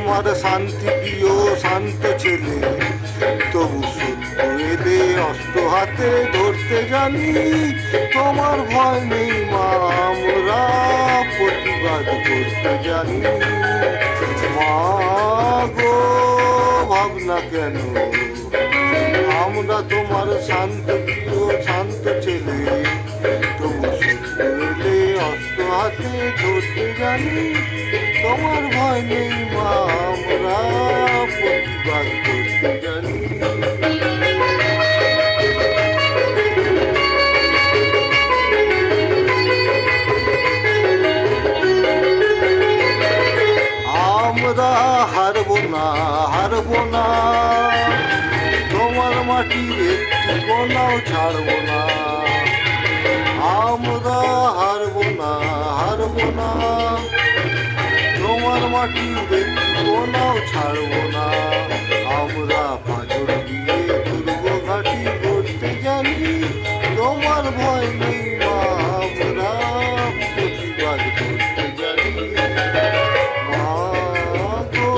তোমার শান্তি প্রিয় শান্ত ছেলে, তবু সত্য এলে অস্ত্র হাতে ধরতে জানি। তোমার ভয় নেই মা, আমরা প্রতিবাদ করতে জানি। মা গো ভাবনা কেন, আমরা তোমার শান্ত প্রিয় শান্ত ছেলে, তবু সত্য এলে অস্ত্র হাতে ধরতে জানি। তোমার ভয় নেই মা, আমরা প্রতিবাদ করতে জানি। আমরা হারবো না, হারবো না, তোমার মাটির একটি কোনাও ছাড়বো না। আমরা হারবো না, হারবো না, তোমার মাটির একটি কোনাও ছাড়বো না। আমরা পাঁচর দিয়ে দুর্গ ঘাটি করতে জানি। তোমার ভয় নেই মা, আমরা প্রতিবাদ করতে জানি। মা গো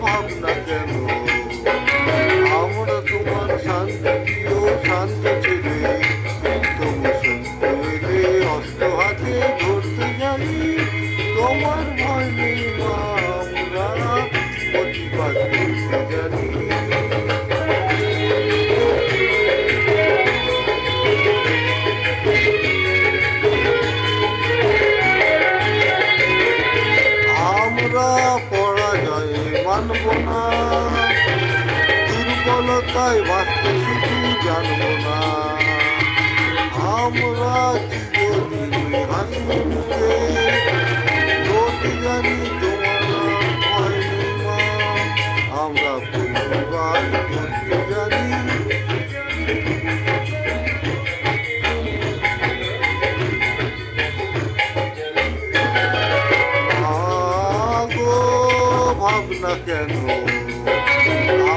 ভাবনা কেন, আমরা তোমার শান্ত প্রিয় শান্ত ছেলে, তবু সত্য এলে অস্ত্র হাতে ধরতে জানি। তোমার ভয় নেই মা, আমরা প্রতিবাদ করতে জানি। আমরা পরাজয় মানব না, দুর্বলতায় বাঁচতে শুধু জানব না। আমরা চিরদিন হাসি মুখে বলতে জানি তোমার ভয় নেই মা, আমরা প্রতিবাদ করতে জানি। ভাবনা কেন,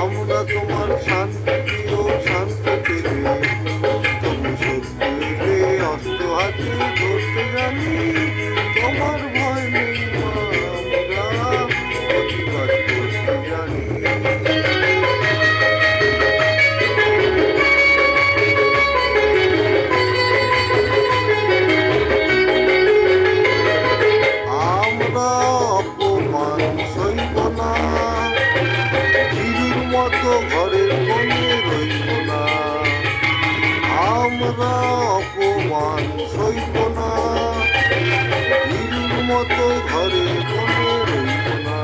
আমরা তোমার শান্ত প্রিয় শান্ত ছেলে, তবু সত্য এলে অস্ত্র হাতে ধরতে জানি। তোমার ভয় নেই মা, আমরা প্রতিবাদ করতে জানি। আমরা অপমান সইব না, হিরুর মতো ঘরের কোণে রইব না। আমরা অপমান সইব না, হিরুর মতো ঘরের কোণে রইব না।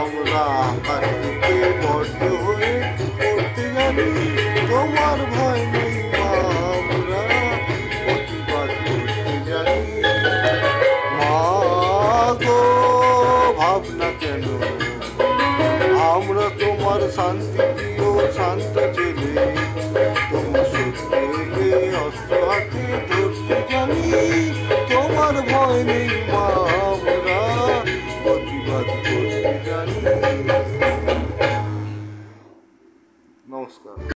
আমরা আকাশ থেকে বদ্ধ হয়ে পড়তে জানি। তোমার ভয় নেই মা, আমরা প্রতিবাদ করতে জানি। মা গো ভাবনা কেন, আমরা তোমার শান্তি প্রিয় শান্ত ছেলে, তবু সত্য এলে অস্ত্র হাতে ধরতে জানি। তোমার ভয় নেই মা, আমরা প্রতিবাদ করতে জানি। নমস্কার।